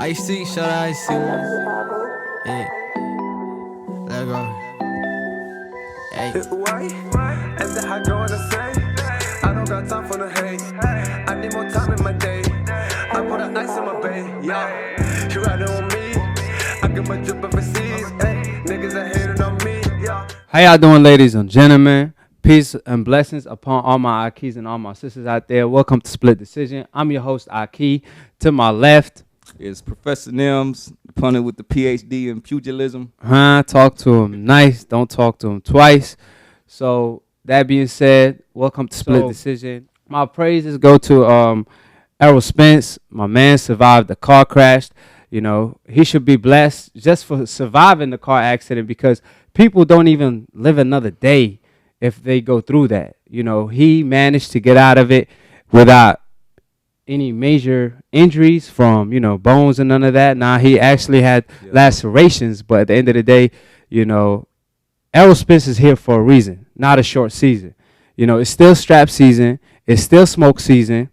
I see, shut I see. Yeah. Let go. Hey. Why? As the hot girl wanna say, I don't got time for the hate. I need more time in my day. I put the ice in my bay, yeah. You riding on me. I get my drip overseas. Hey, niggas are hating on me, yeah. How y'all doing, ladies and gentlemen? Peace and blessings upon all my Akis and all my sisters out there. Welcome to Split Decision. I'm your host, Aki. To my left, is Professor Nims, punter with the PhD in pugilism. Talk to him nice. Don't talk to him twice. So that being said, welcome to Split Decision. My praises go to Errol Spence. My man survived the car crash. You know, he should be blessed just for surviving the car accident, because people don't even live another day if they go through that. You know, he managed to get out of it without any major injuries from, bones and none of that. Now, he actually had lacerations, but at the end of the day, Errol Spence is here for a reason, not a short season. It's still strap season. It's still smoke season.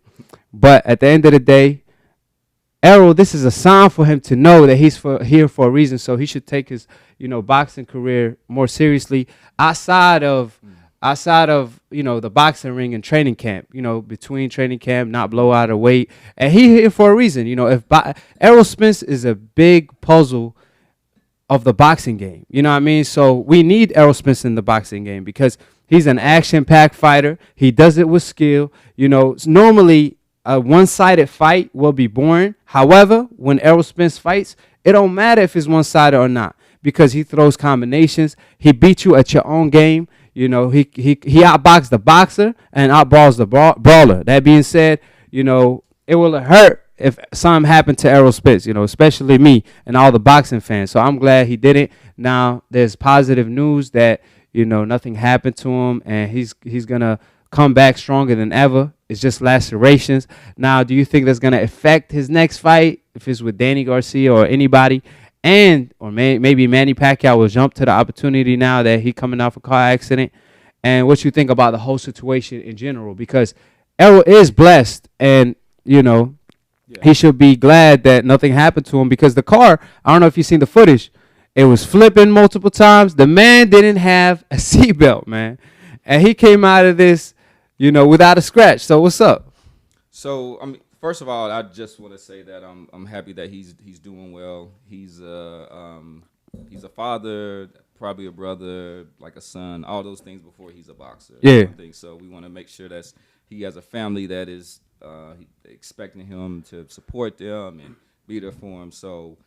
But at the end of the day, Errol, this is a sign for him to know that he's here for a reason. So he should take his, boxing career more seriously outside of the boxing ring and training camp. Between training camp, not blow out of weight, and he here for a reason. Errol Spence is a big puzzle of the boxing game. You know what I mean? So we need Errol Spence in the boxing game because he's an action-packed fighter. He does it with skill. Normally a one-sided fight will be boring. However, when Errol Spence fights, it don't matter if it's one-sided or not, because he throws combinations. He beats you at your own game. He outboxes the boxer and outballs the brawler. That being said, it will hurt if something happened to Errol Spence, especially me and all the boxing fans. So I'm glad he did it. Now there's positive news that, nothing happened to him, and he's going to come back stronger than ever. It's just lacerations. Now, do you think that's going to affect his next fight, if it's with Danny Garcia or anybody? Or maybe Manny Pacquiao will jump to the opportunity now that he coming off a car accident. And what you think about the whole situation in general? Because Errol is blessed, and, he should be glad that nothing happened to him, because the car, I don't know if you've seen the footage, it was flipping multiple times. The man didn't have a seatbelt, man. And he came out of this, without a scratch. So what's up? So, first of all, I just want to say that I'm happy that he's doing well. He's a father, probably a brother, like a son, all those things before he's a boxer. Yeah. I think so. We want to make sure that he has a family that is expecting him to support them and be there for him. So,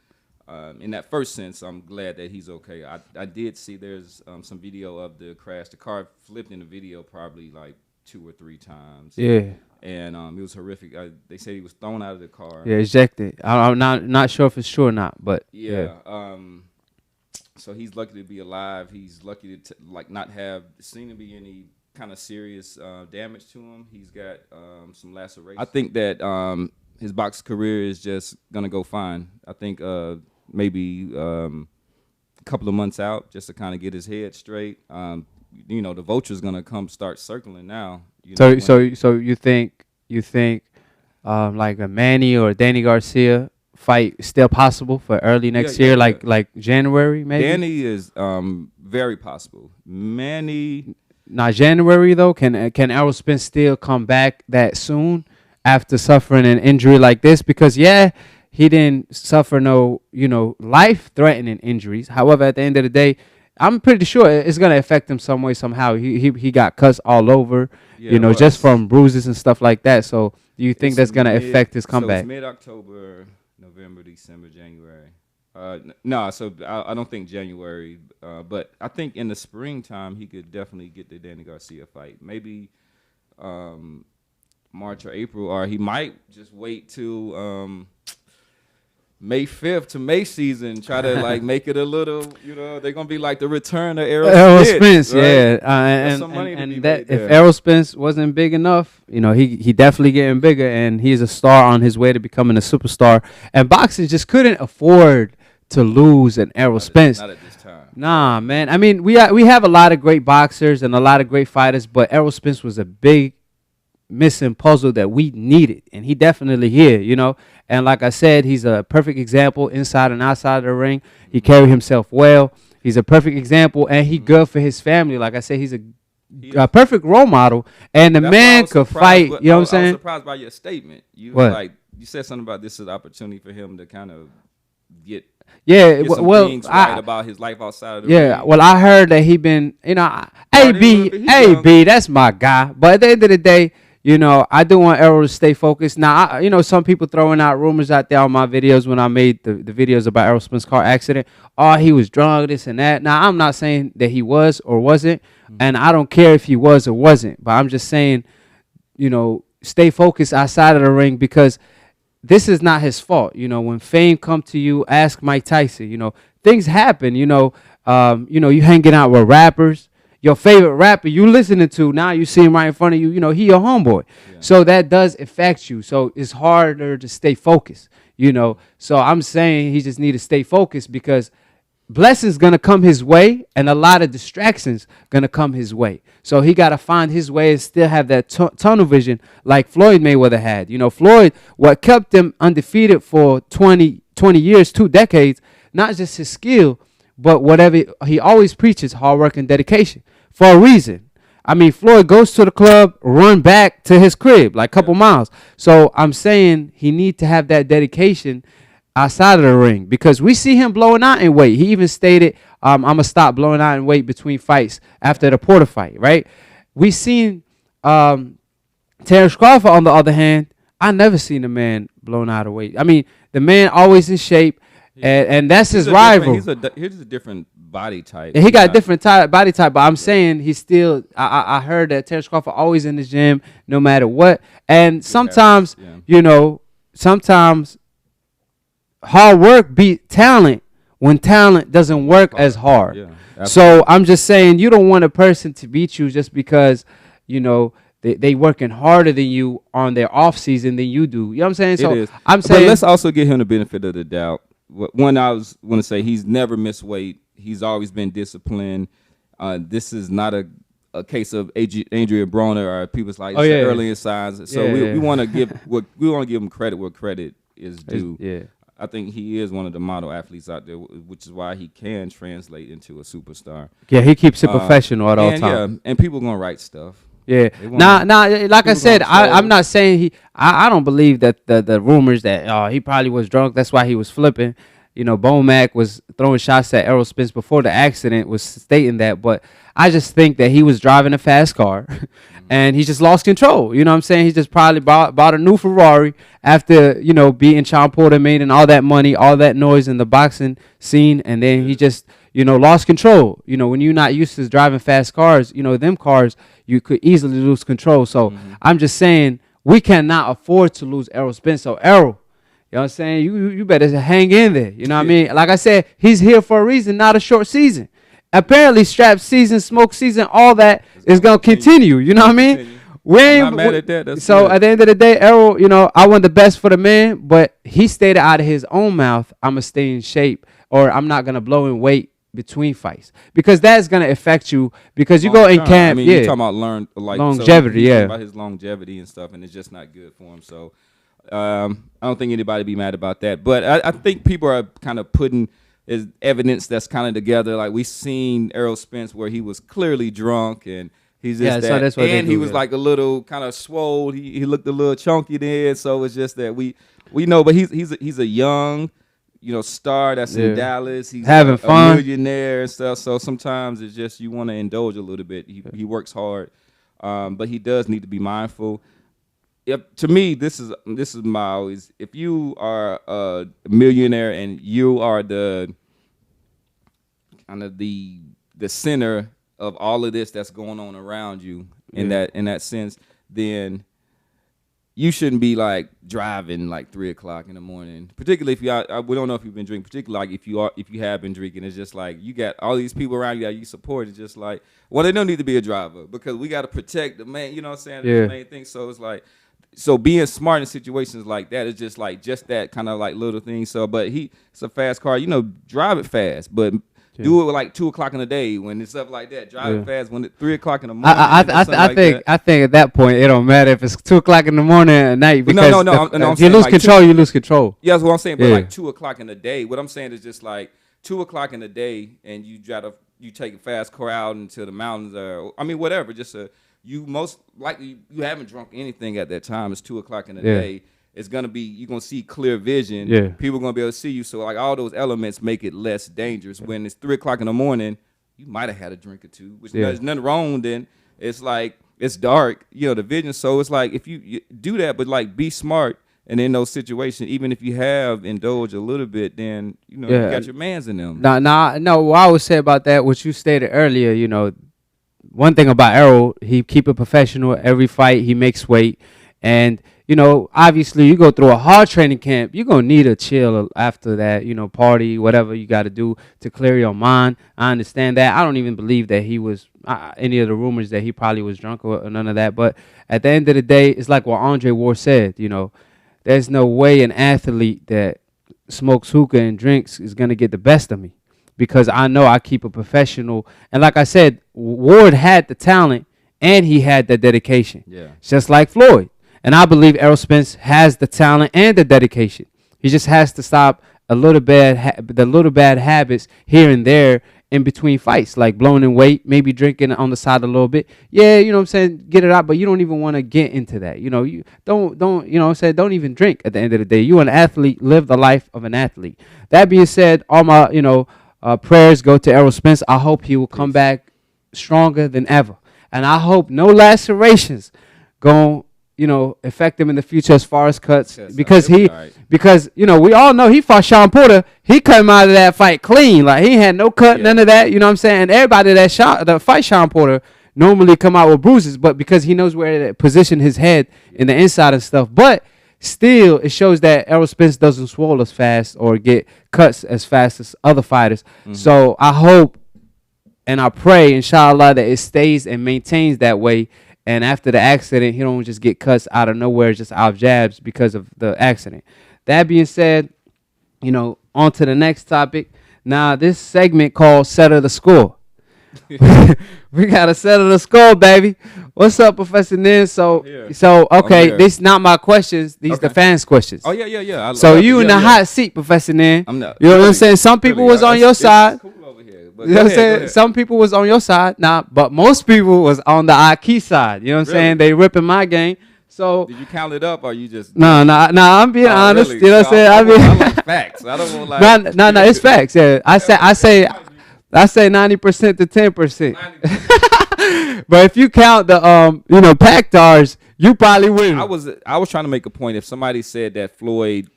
in that first sense, I'm glad that he's okay. I did see there's some video of the crash. The car flipped in the video probably like 2 or 3 times. Yeah. And it was horrific. They said he was thrown out of the car. Yeah, ejected. I'm not sure if it's true or not, but yeah. So he's lucky to be alive. He's lucky to not have seen to be any kind of serious damage to him. He's got some lacerations. I think that his boxing career is just gonna go fine. I think maybe a couple of months out, just to kind of get his head straight. The vulture's gonna come start circling now. So you think like a Manny or Danny Garcia fight is still possible for early next year, like January maybe? Danny is very possible. Manny, not January though. Can Errol Spence still come back that soon after suffering an injury like this? Because he didn't suffer no life-threatening injuries. However, at the end of the day, I'm pretty sure it's gonna affect him some way, somehow. He got cuts all over, just from bruises and stuff like that. So do you think that's gonna affect his comeback? So it's mid-October, November, December, January. No, so I don't think January, but I think in the springtime he could definitely get the Danny Garcia fight. Maybe March or April, or he might just wait till May 5th to May season, try to make it a little, they're going to be like the return of Errol Spence, right? Yeah. And that if Errol Spence wasn't big enough, he definitely getting bigger, and he's a star on his way to becoming a superstar. And boxing just couldn't afford to lose an Errol Spence. Not at this time. Nah, man. I mean, we have a lot of great boxers and a lot of great fighters, but Errol Spence was a big missing puzzle that we needed, and he definitely here, you know. And like I said, he's a perfect example inside and outside of the ring. He carried himself well. He's a perfect example, and he good for his family. Like I said, he's a perfect role model, and the man could fight. You know what I'm saying? I was surprised by your statement. You said something about this is an opportunity for him to kind of get some things right about his life outside of the ring. Well, I heard that he been, you know, AB, that's my guy. But at the end of the day, you know, I do want Errol to stay focused. Now, you know, some people throwing out rumors out there on my videos when I made the videos about Errol Spence's car accident. Oh, he was drunk, this and that. Now, I'm not saying that he was or wasn't, and I don't care if he was or wasn't. But I'm just saying, you know, stay focused outside of the ring, because this is not his fault. You know, when fame come to you, ask Mike Tyson. You know, things happen. You know, you hanging out with rappers. Your favorite rapper you listening to, now you see him right in front of you. You know, he your homeboy. Yeah. So that does affect you. So it's harder to stay focused. You know, so I'm saying he just need to stay focused, because blessings gonna come his way, and a lot of distractions gonna come his way. So he gotta find his way and still have that tunnel vision like Floyd Mayweather had. You know, Floyd, what kept him undefeated for 20 years, 2 decades, not just his skill, but whatever he always preaches, hard work and dedication, for a reason. I mean, Floyd goes to the club, run back to his crib like a couple miles. So I'm saying he need to have that dedication outside of the ring, because we see him blowing out in weight. He even stated, I'm going to stop blowing out in weight between fights after the Porter fight, right? We seen Terrence Crawford, on the other hand, I never seen a man blown out of weight. I mean, the man always in shape, and that's his rival. He's a different body type. And he got a different body type, but I'm saying he's still, I heard that Terrence Crawford always in the gym no matter what. And sometimes, you know, sometimes hard work beat talent when talent doesn't work as hard. Yeah, so I'm just saying, you don't want a person to beat you just because, you know, they working harder than you on their off season than you do. You know what I'm saying? So I'm saying, but let's also give him the benefit of the doubt. One, I was want to say he's never missed weight. He's always been disciplined. This is not a case of Adrian Broner or people's like early signs. So we want to give him credit where credit is due. Yeah. I think he is one of the model athletes out there, which is why he can translate into a superstar. Yeah, he keeps it professional at all times. Yeah, and people gonna write stuff. Yeah. Now, like I said, I'm not saying I don't believe that the rumors that he probably was drunk, that's why he was flipping. You know, Bomac was throwing shots at Errol Spence before the accident, was stating that. But I just think that he was driving a fast car and he just lost control. You know what I'm saying? He just probably bought a new Ferrari after, you know, beating Sean Porter, making all that money, all that noise in the boxing scene. And then he just, you know, lost control. You know, when you're not used to driving fast cars, you know, them cars, you could easily lose control. So I'm just saying we cannot afford to lose Errol Spence. So Errol, you know what I'm saying? You better hang in there. You know what I mean? Like I said, he's here for a reason, not a short season. Apparently, strap season, smoke season, all that is going to continue. You know what I mean? I'm not mad at that. So at the end of the day, Errol, you know, I want the best for the man, but he stated out of his own mouth, I'm going to stay in shape, or I'm not going to blow in weight between fights, because that's going to affect you, because you go in camp. I mean, you're talking about longevity, so about his longevity and stuff, and it's just not good for him. So I don't think anybody be mad about that. But I think people are kind of putting is evidence that's kind of together. Like we seen Errol Spence where he was clearly drunk and he's just so that's what and he was like a little kind of swole. He looked a little chunky then. So it's just that we know, but he's a young, you know, star that's in Dallas. He's having fun, a millionaire and stuff. So sometimes it's just you want to indulge a little bit. He works hard, but he does need to be mindful. To me, this is my always. If you are a millionaire and you are the kind of the center of all of this that's going on around you in that sense, then you shouldn't be like driving like 3 o'clock in the morning. Particularly if we don't know if you've been drinking. Particularly like if you have been drinking, it's just like you got all these people around you that you support. It's just like, well, they don't need to be a driver because we got to protect the man. You know what I'm saying? That's the main thing. So it's like. So being smart in situations like that is just that kind of like little thing. So, but it's a fast car, you know, drive it fast, but Do it like 2 o'clock in the day when it's up like that. Driving fast when it's 3 o'clock in the morning. I think at that point it don't matter if it's 2 o'clock in the morning or at night because if you lose control, you lose control. Yeah, that's what I'm saying. But like 2 o'clock in the day, what I'm saying is just like 2 o'clock in the day, and you take a fast car out into the mountains or whatever. Just you most likely you haven't drunk anything at that time. It's 2 o'clock in the day. It's gonna be you're gonna see clear vision. Yeah. People are gonna be able to see you. So like all those elements make it less dangerous. When it's 3 o'clock in the morning, you might have had a drink or two, which there's nothing wrong. Then it's like it's dark, the vision. So it's like if you do that, but like be smart. And in those situations, even if you have indulged a little bit, then you got your mans in them. No. What I would say about that, what you stated earlier, one thing about Errol, he keep it professional. Every fight, he makes weight, and obviously, you go through a hard training camp, you're gonna need a chill after that. Party, whatever you got to do to clear your mind. I understand that. I don't even believe that he was any of the rumors that he probably was drunk or none of that. But at the end of the day, it's like what Andre Ward said. There's no way an athlete that smokes hookah and drinks is going to get the best of me because I know I keep a professional. And like I said, Ward had the talent and he had the dedication. Yeah. Just like Floyd. And I believe Errol Spence has the talent and the dedication. He just has to stop the little bad habits here and there in between fights, like blowing in weight, maybe drinking on the side a little bit. Yeah, what I'm saying, get it out, but you don't even want to get into that. You don't, what I'm saying, don't even drink at the end of the day. You an athlete, live the life of an athlete. That being said, all my, prayers go to Errol Spence. I hope he will come back stronger than ever. And I hope no lacerations go affect him in the future as far as cuts because we all know he fought Sean Porter. He came out of that fight clean, like he had no cut, none of that. You know what I'm saying? And everybody that fight Sean Porter normally come out with bruises, but because he knows where to position his head in the inside and stuff. But still, it shows that Errol Spence doesn't swallow as fast or get cuts as fast as other fighters. Mm-hmm. So I hope and I pray, inshallah, that it stays and maintains that way. And after the accident, he don't just get cuts out of nowhere, just out of jabs because of the accident. That being said, on to the next topic. Now, this segment called Settle the Score. We got to settle the score, baby. What's up, Professor Nin? Okay, these not my questions. These the fans' questions. Oh, yeah. So you in the hot seat, Professor Nin. I'm not. You know what I'm saying? Some people was on your side. Cool over here. You know what I'm saying? Some people was on your side, but most people was on the Aki side. You know what I'm saying? They ripping my game. So did you count it up or you just? No. I'm being honest. Really? You know what I'm saying? I like facts. I don't want like. No. It's facts. Yeah. I say 90% to 10%. But if you count the Pactars, you probably win. I was trying to make a point. If somebody said that Floyd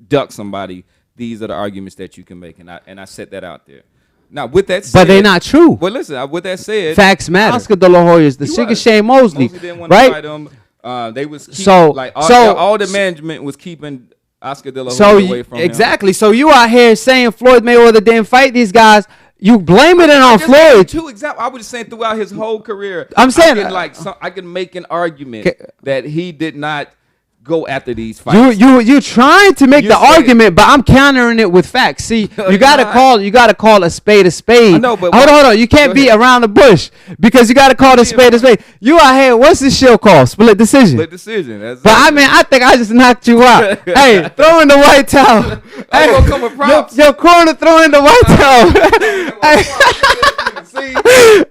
ducked somebody, these are the arguments that you can make, and I set that out there. Now, with that said, but they're not true. Well, listen. With that said, facts matter. Oscar De La Hoya's the Sugar Shane Mosley, didn't want to right? fight him. They was all the management was keeping Oscar De La Hoya away from him. Exactly. So you out here saying Floyd Mayweather didn't fight these guys. You blaming it on Floyd. Two examples. I was just saying throughout his whole career. I'm saying I can make an argument that he did not go after these fights. You trying to make the argument, but I'm countering it with facts. See, you gotta call a spade a spade. I know, but hold on. You can't be around the bush because you gotta call a spade a spade. You out here, what's this show called? Split decision. Split decision. That's but I think I just knocked you out. Hey, throw in the white towel. Hey, gonna come with props. Your corner, throw in the white towel.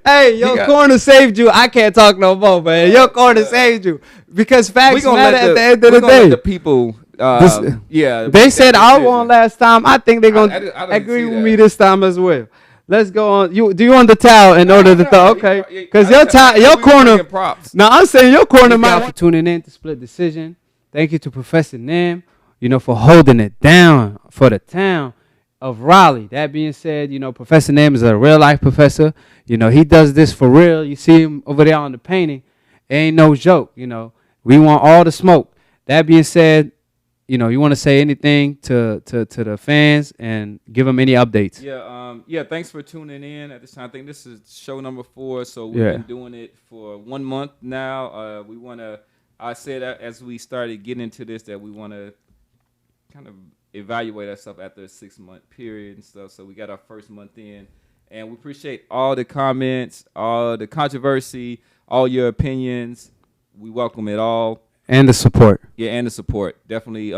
Hey, your corner saved you. I can't talk no more, man. Your corner saved you because facts matter at the end of the day. Let the people, they said I won last time. I think they're gonna agree with me this time as well. Let's go on. Do you want the towel in order to throw? Okay, because your corner. Now I'm saying your corner. Thank you for tuning in to Split Decision. Thank you to Professor Nim, for holding it down for the town of Raleigh. That being said, Professor Nim is a real life professor. He does this for real. You see him over there on the painting. It ain't no joke. We want all the smoke. That being said, you want to say anything to the fans and give them any updates? Yeah. Thanks for tuning in at this time. I think this is show number 4. So we've been doing it for 1 month now. I said as we started getting into this that we want to kind of evaluate ourselves after a 6-month period and stuff. So we got our first month in, and we appreciate all the comments, all the controversy, all your opinions. We welcome it all. And the support. Yeah, and the support. Definitely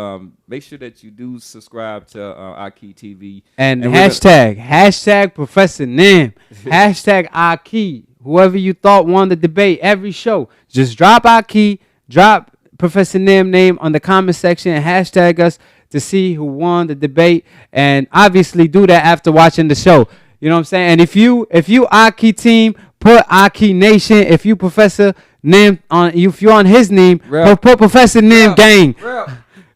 make sure that you do subscribe to Aki TV. And hashtag Professor Nim, hashtag Aki. Whoever you thought won the debate, every show, just drop Aki, drop Professor Nim name on the comment section and hashtag us to see who won the debate. And obviously do that after watching the show. You know what I'm saying? And if you Aki team, put Aki Nation. If you Professor Nim if you're on his name, put Professor Nim gang. You know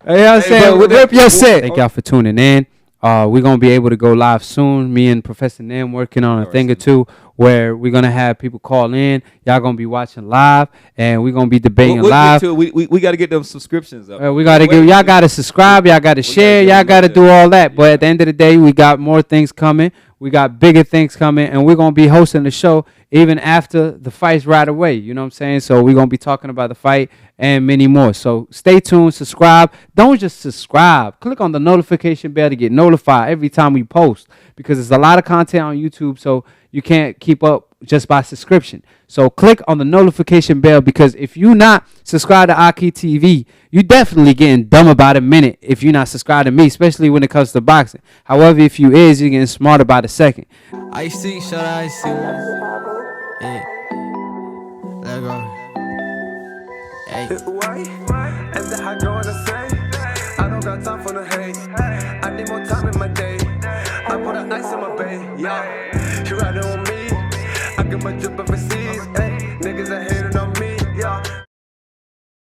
what I'm saying? Rip your set. Thank y'all for tuning in. We're gonna be able to go live soon. Me and Professor Nim working on a thing or two where we're gonna have people call in. Y'all gonna be watching live, and we're gonna be debating live. We got to get them subscriptions up. We gotta y'all gotta subscribe. Y'all gotta share. Y'all gotta do all that. But at the end of the day, we got more things coming. We got bigger things coming, and we're gonna be hosting the show even after the fights right away. You know what I'm saying? So we're gonna be talking about the fight and many more. So stay tuned, subscribe. Don't just subscribe. Click on the notification bell to get notified every time we post, because there's a lot of content on YouTube, so you can't keep up just by subscription. So click on the notification bell, because if you're not subscribed to Aki TV, you definitely getting dumb about a minute if you're not subscribed to me, especially when it comes to boxing. However, if you is, you're getting smarter by the second. I see, shut I see. Yeah. Let go. Hey. And the high girl wanna say, I don't got time for the hate. I need more time in my day. I put an ice in my bay, yeah. You riding on me, I got my drip